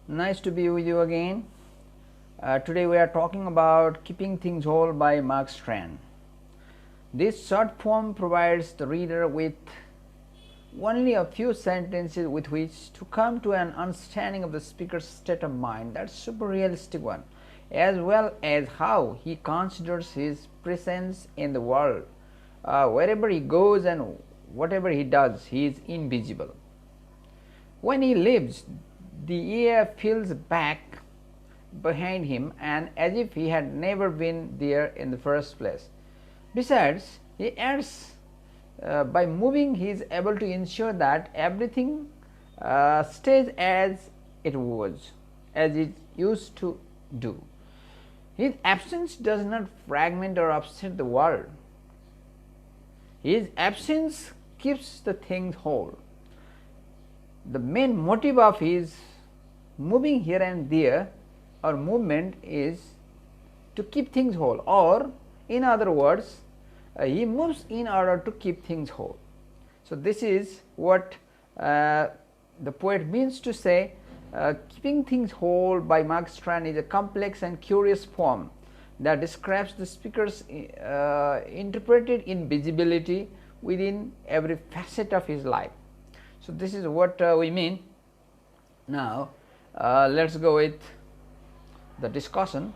Nice to be with you again. Today we are talking about Keeping Things Whole by Mark Strand. This short poem provides the reader with only a few sentences with which to come to an understanding of the speaker's state of mind. That's super realistic one, as well as how he considers his presence in the world. Wherever he goes and whatever he does, he is invisible. When he leaves, the air feels back behind him and as if he had never been there in the first place. Besides, he adds, by moving he is able to ensure that everything stays as it was, as it used to do. His absence does not fragment or upset the world. His absence keeps the things whole. The main motive of his moving here and there or movement is to keep things whole, or in other words, he moves in order to keep things whole. So, this is what the poet means to say. Keeping Things Whole by Mark Strand is a complex and curious poem that describes the speaker's interpreted invisibility within every facet of his life. So, this is what we mean. Now, let us go with the discussion.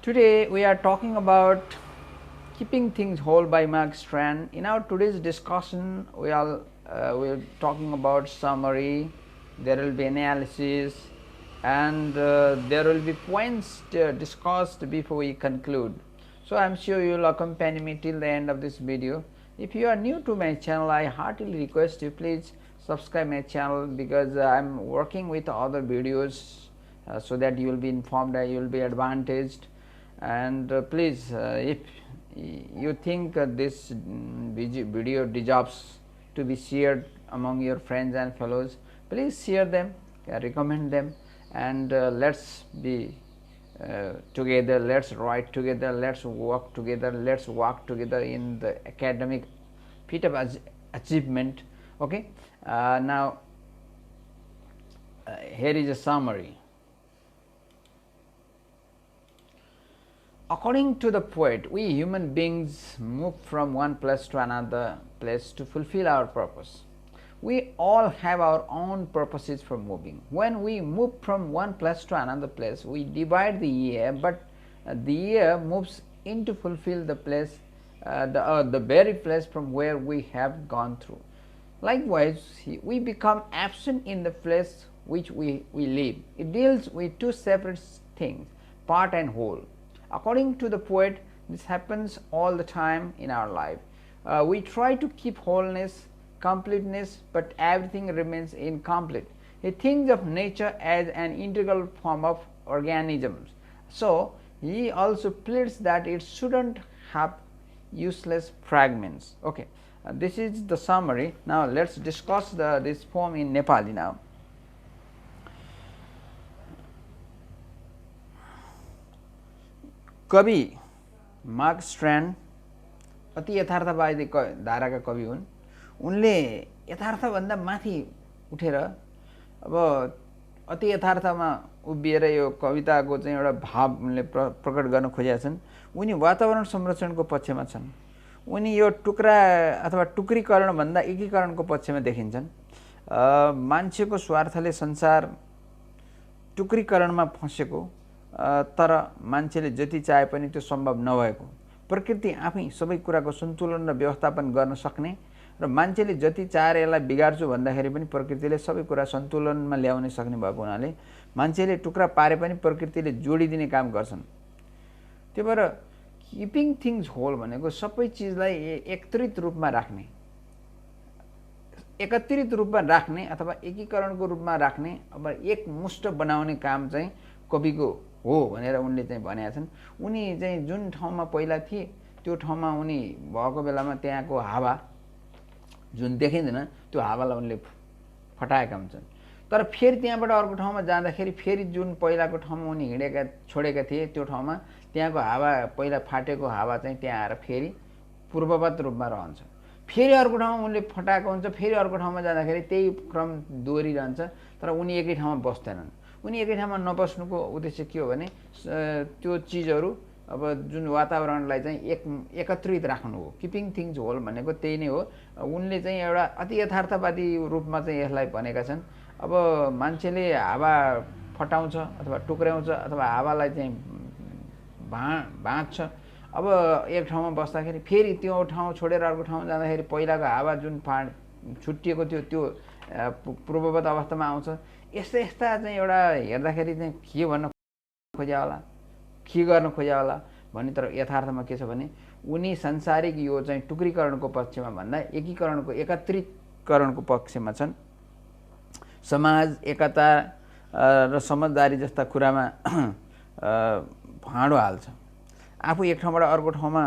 Today, we are talking about Keeping Things Whole by Mark Strand. In our today's discussion, we are talking about summary, there will be analysis, and there will be points discussed before we conclude. So, I am sure you will accompany me till the end of this video. If you are new to my channel, I heartily request you please subscribe my channel, because I am working with other videos so that you will be informed, you will be advantaged. And please, if you think this video deserves to be shared among your friends and fellows, please share them, recommend them, and let's be together, let's write together, let's work together, let's walk together in the academic feat of achievement. Okay. Now, here is a summary. According to the poet, we human beings move from one place to another place to fulfill our purpose. We all have our own purposes for moving. When we move from one place to another place, we divide the year, but the year moves in to fulfill the place, the very place from where we have gone through. Likewise, we become absent in the place which we live. It deals with two separate things, part and whole. According to the poet, this happens all the time in our life. We try to keep wholeness, completeness, but everything remains incomplete. He thinks of nature as an integral form of organisms. So, he also pleads that it shouldn't have useless fragments. Okay. This is the summary. Now, let us discuss this poem in Nepali now. कवि mark strand अति यथार्थवादी धाराका कवि हुन्। उनले यथार्थभन्दा माथि उठेर अब अति यथार्थमा उभिएर यो कविताको चाहिँ एउटा भाव उनले प्रकट गर्न खोजेका छन्। उनी वातावरण संरक्षणको पक्षमा छन्। उनी यो टुक्रा अथवा टुक्रीकरण भन्दा एकीकरणको पक्षमा देखिन्छन्। मान्छेको स्वार्थले संसार टुक्रीकरणमा फँसेको, तर मान्छेले जति चाहे पनि त्यो सम्भव नभएको, प्रकृति आफै सबै कुराको सन्तुलन र व्यवस्थापन गर्न सक्ने र मान्छेले जति चाहेर यसलाई बिगार्छु भन्दाखेरि पनि प्रकृतिले सबै कुरा सन्तुलनमा ल्याउन सक्ने भएको हुनाले मान्छेले टुक्रा पारे पनि प्रकृतिले जोडिदिने काम गर्छन्। त्यो भएर किपिङ थिङ्स होल भनेको सबै चिजलाई एकत्रित रूपमा राख्ने, एकत्रित रूपमा राख्ने अथवा एकीकरणको रूपमा राख्ने, अब एकमुष्ट बनाउने काम चाहिँ कविको हो भनेर उनले चाहिँ भनेका छन्। उनी चाहिँ जुन ठाउँमा पहिला थिए त्यो ठाउँमा उनी भएको बेलामा त्यहाँको हावा जुन देखिँदैन त्यो हावालाई उनले फटाएका हुन्छन्। तर फेरि त्यहाँबाट अर्को ठाउँमा जाँदाखेरि फेरि जुन पहिलाको ठाउँमा उनी हिँडेका छोडेका थिए त्यो ठाउँमा त्यहाँको हावा, पहिला फाटेको हावा चाहिँ त्यहाँ आएर फेरि पूर्ववत रूपमा रहन्छ। फेरि अर्को ठाउँमा उनले फटाएको हुन्छ, फेरि अर्को ठाउँमा जाँदाखेरि त्यही क्रम दोहोरिरहन्छ, तर उनी एकै ठाउँमा बस्दैनन्। उनी एकै ठाउँमा नबस्नुको उद्देश्य के हो भने त्यो चिजहरू अब जुन वातावरणलाई चाहिँ एकत्रित राख्नु हो। किपिङ थिङ्स होल भनेको त्यही नै हो। उनले चाहिँ एउटा अति यथार्थवादी रूपमा चाहिँ यसलाई भनेका छन्। अब मान्छेले हावा फटाउँछ अथवा टुक्र्याउँछ अथवा हावालाई चाहिँ भाँच्छ। अब एक ठाउँमा बस्दाखेरि फेरि त्यो ठाउँ छोडेर अर्को ठाउँ जाँदाखेरि पहिलाको हावा जुन छुट्टिएको थियो त्यो पूर्ववत अवस्थामा आउँछ। यस्ता यस्ता चाहिँ एउटा हेर्दाखेरि चाहिँ के भन्न खोज्या होला, के गर्न खोज्या होला भन्ने, तर यथार्थमा के छ भने उनी सांसारिक यो चाहिँ टुक्रीकरणको पक्षमा भन्दा एकीकरणको एकत्रितकरणको पक्षमा छन्। समाज एकता र समझदारी जस्ता कुरामा भाँडो हाल्छ। आफू एक ठाउँबाट अर्को ठाउँमा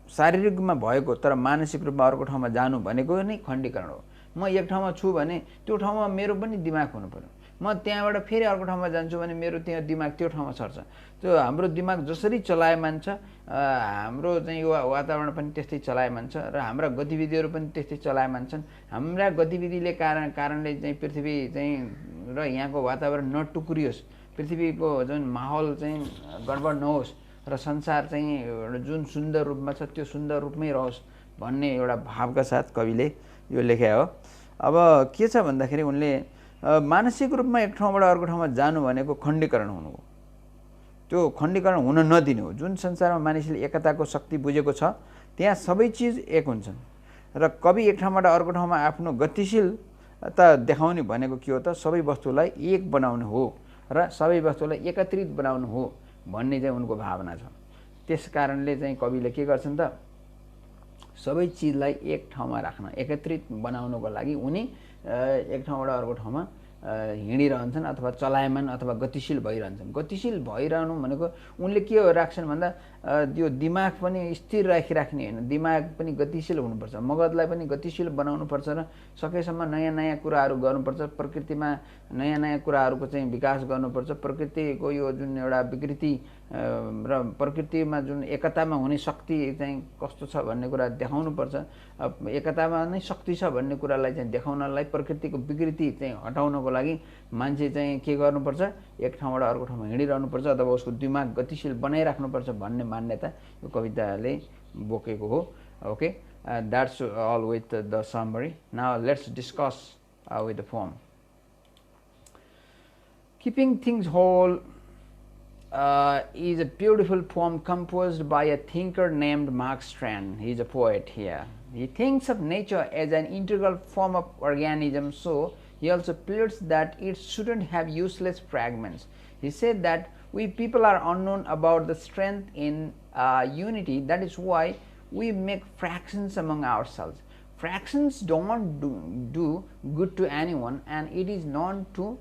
शारीरिक रूपमा भएको तर मानसिक रूपमा अर्को ठाउँमा जानु भनेको नै खण्डीकरण हो। म एक ठाउँमा छु भने त्यो ठाउँमा मेरो पनि दिमाग हुनु पर्यो। म त्यहाँबाट फेरि अर्को ठाउँमा जान्छु भने मेरो त्यहाँ दिमाग त्यो ठाउँमा सर्छ। त्यो हाम्रो दिमाग जसरी चलायमान छ हाम्रो चाहिँ यो वातावरण पनि त्यस्तै चलायमान छ र हाम्रा गतिविधिहरू पनि त्यस्तै चलायमान छन्। हाम्रा गतिविधिले कारणले चाहिँ पृथ्वी चाहिँ र यहाँको वातावरण नटुक्रियोस्, पृथ्वीको जुन माहौल चाहिँ गडबड नहोस् र संसार चाहिँ जुन सुन्दर रूपमा छ त्यो सुन्दर रूपमै रहोस् भन्ने एउटा भावका साथ कविले यो लेखे हो। अब के छ भन्दाखेरि उनले मानसिक रूपमा एक ठाउँबाट अर्को ठाउँमा जानु भनेको खण्डीकरण हुनु हो। त्यो खण्डीकरण हुन नदिनु हो। जुन संसारमा मानिसले एकताको शक्ति बुझेको छ त्यहाँ सबै चिज एक हुन्छन् र कवि एक ठाउँबाट अर्को ठाउँमा आफ्नो गतिशीलता देखाउने भनेको के हो त, सबै वस्तुलाई एक बनाउनु हो र सबै वस्तुलाई एकत्रित बनाउनु हो भन्ने चाहिँ उनको भावना छ। त्यस कारणले चाहिँ कविले के गर्छन् त, सबै चिजलाई एक ठाउँमा राख्न, एकत्रित बनाउनको लागि उनी एक ठाउँबाट अर्को ठाउँमा हिँडिरहन्छन् अथवा चलायमान अथवा गतिशील भइरहन्छन्। गतिशील भइरहनु भनेको उनले के राख्छन् भन्दा यो दिमाग पनि स्थिर राखिराख्ने होइन, दिमाग पनि गतिशील हुनुपर्छ, मगजलाई पनि गतिशील बनाउनुपर्छ र सकेसम्म नयाँ नयाँ कुराहरू गर्नुपर्छ। प्रकृतिमा नयाँ नयाँ कुराहरूको चाहिँ विकास गर्नुपर्छ। प्रकृतिको यो जुन एउटा विकृति र प्रकृतिमा जुन एकतामा हुने शक्ति चाहिँ कस्तो छ भन्ने कुरा देखाउनुपर्छ। एकतामा नै शक्ति छ भन्ने कुरालाई चाहिँ देखाउनलाई प्रकृतिको विकृति चाहिँ हटाउनको लागि मान्छे चाहिँ के गर्नुपर्छ, एक ठाउँबाट अर्को ठाउँमा हिँडिरहनुपर्छ अथवा उसको दिमाग गतिशील बनाइराख्नुपर्छ भन्ने मान्यता यो कविताले बोकेको हो। Okay, that's all with the summary. Now let's discuss with the poem. Keeping Things Whole is a beautiful poem composed by a thinker named Mark Strand. He is a poet here. He thinks of nature as an integral form of organism, so he also pleads that it shouldn't have useless fragments. He said that we people are unknown about the strength in unity. That is why we make fractions among ourselves. Fractions don't do good to anyone, and it is known to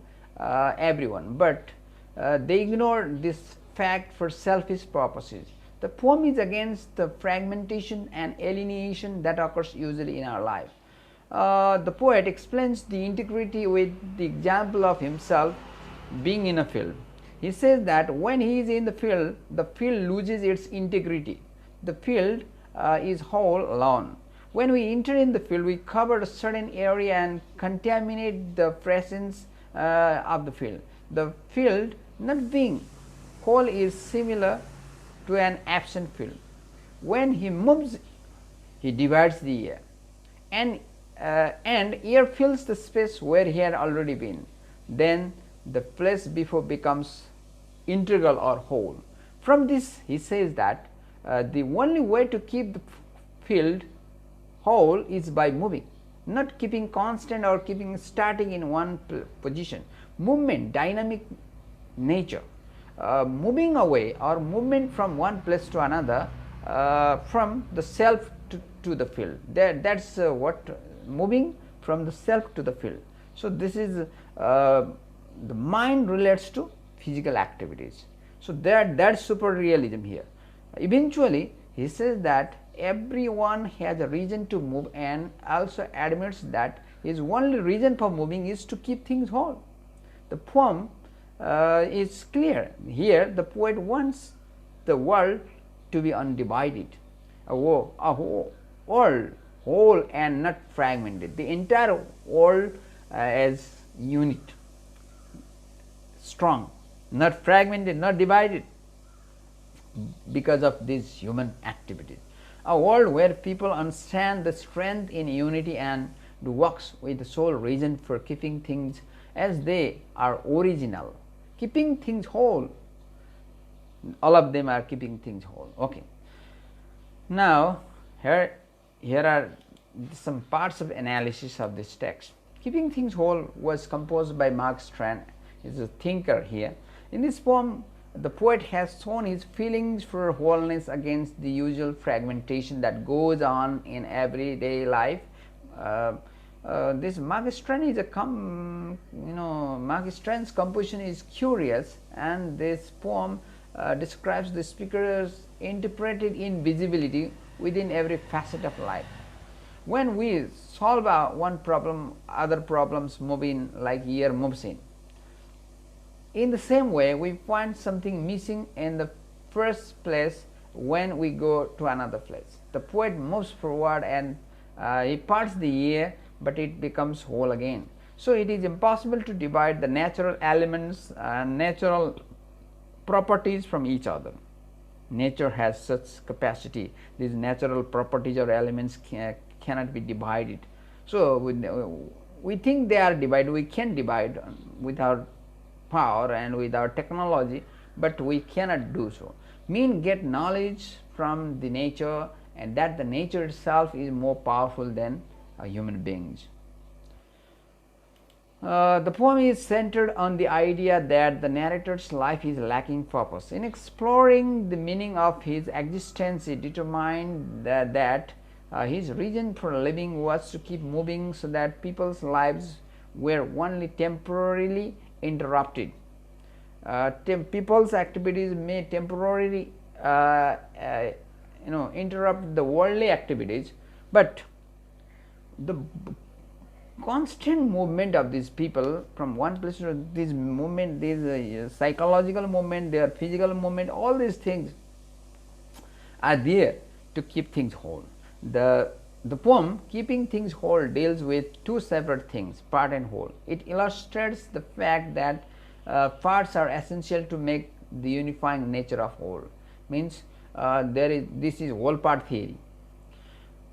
everyone, but they ignore this fact for selfish purposes. The poem is against the fragmentation and alienation that occurs usually in our life. The poet explains the integrity with the example of himself being in a field. He says that when he is in the field loses its integrity. The field is whole alone. When we enter in the field, we cover a certain area and contaminate the presence of the field. The field not being whole is similar to an absent field. When he moves, he divides the air, and air fills the space where he had already been. Then the place before becomes integral or whole. From this, he says that the only way to keep the field whole is by moving, not keeping constant or keeping static in one position. Movement, dynamic nature, moving away or movement from one place to another, from the self to the field. That's what moving from the self to the field. So this is the mind relates to physical activities. So that's super realism here. Eventually, he says that everyone has a reason to move, and also admits that his only reason for moving is to keep things whole. The poem is clear. Here, the poet wants the world to be undivided, a world whole and not fragmented, the entire world as unit. strong, not fragmented, not divided because of these human activities. A world where people understand the strength in unity and works with the sole reason for keeping things as they are original, keeping things whole. All of them are keeping things whole. Okay. Now, here are some parts of analysis of this text. Keeping things whole was composed by Mark Strand. He is a thinker here. In this poem, the poet has shown his feelings for wholeness against the usual fragmentation that goes on in everyday life. This Mark Strand is Mark Strand's composition is curious, and this poem describes the speaker's interpreted invisibility within every facet of life. When we solve one problem, other problems move in like air moves in. In the same way, we find something missing in the first place when we go to another place. The poet moves forward and he parts the air, but it becomes whole again. So it is impossible to divide the natural elements and natural properties from each other. Nature has such capacity. These natural properties or elements cannot be divided. So we think they are divided. We can divide with our power and with our technology, but we cannot do so. Men get knowledge from the nature, and that the nature itself is more powerful than human beings. The poem is centered on the idea that the narrator's life is lacking purpose. In exploring the meaning of his existence, he determined that his reason for living was to keep moving so that people's lives were only temporarily interrupted. People's activities may temporarily interrupt the worldly activities, but the constant movement of these people from one place to this movement, this psychological movement, their physical movement, all these things are there to keep things whole. The poem Keeping Things Whole deals with two separate things, part and whole. It illustrates the fact that parts are essential to make the unifying nature of whole. Means this is whole part theory.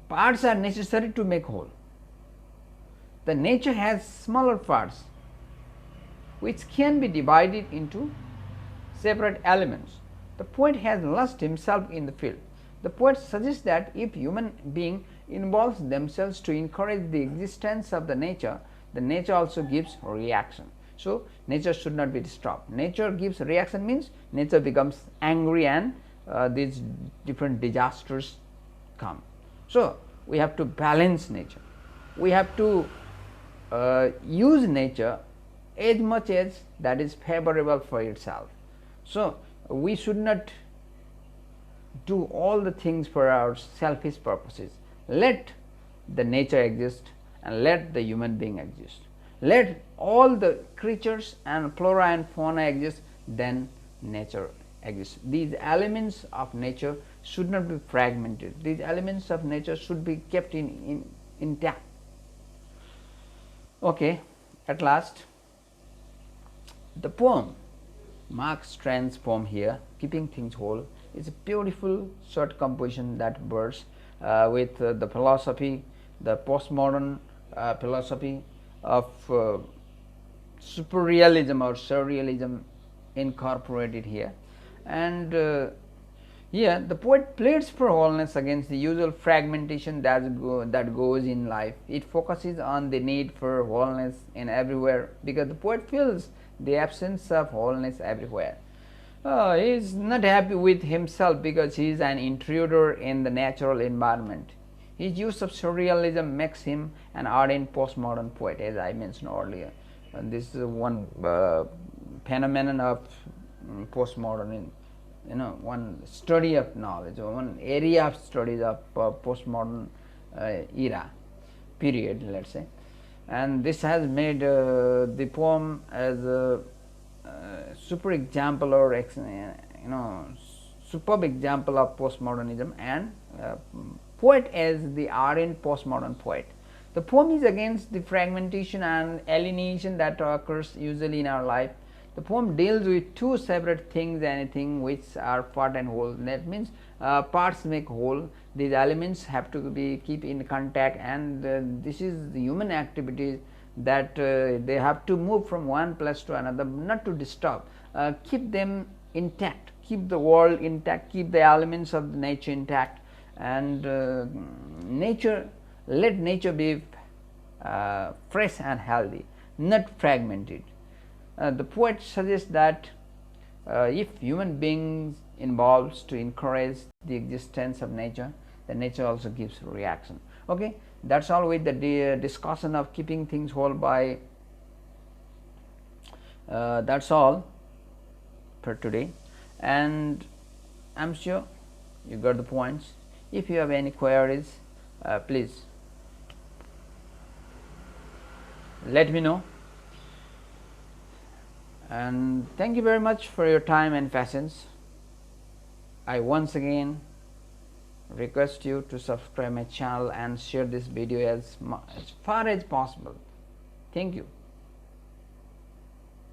Parts are necessary to make whole. The nature has smaller parts which can be divided into separate elements. The poet has lost himself in the field. The poet suggests that if human being involves themselves to encourage the existence of the nature also gives reaction. So nature should not be disturbed. Nature gives reaction means nature becomes angry and these different disasters come. So we have to balance nature. We have to use nature as much as that is favorable for itself. So we should not do all the things for our selfish purposes. Let the nature exist and let the human being exist. Let all the creatures and flora and fauna exist, then nature exists. These elements of nature should not be fragmented. These elements of nature should be kept intact. Okay, at last, the poem, Mark Strand's poem here, Keeping Things Whole, is a beautiful short composition that bursts with the philosophy, the postmodern philosophy of superrealism or surrealism incorporated here. And here the poet pleads for wholeness against the usual fragmentation that goes in life. It focuses on the need for wholeness in everywhere, because the poet feels the absence of wholeness everywhere. He is not happy with himself because he is an intruder in the natural environment. His use of surrealism makes him an ardent postmodern poet, as I mentioned earlier. And this is one phenomenon of postmodern, one study of knowledge, or one area of studies of postmodern era period, let's say. And this has made the poem as a super example or superb example of postmodernism, and poet as the ardent postmodern poet. The poem is against the fragmentation and alienation that occurs usually in our life. The poem deals with two separate things, anything which are part and whole. That means parts make whole. These elements have to be keep in contact, and this is the human activities that they have to move from one place to another, not to disturb, keep them intact, keep the world intact, keep the elements of the nature intact, and nature, let nature be fresh and healthy, not fragmented. The poet suggests that if human beings involves to encourage the existence of nature, then nature also gives reaction. Okay, that's all with the discussion of keeping things whole by that's all for today, and I'm sure you got the points. If you have any queries, please let me know, and thank you very much for your time and patience. I once again request you to subscribe my channel and share this video as far as possible. Thank you.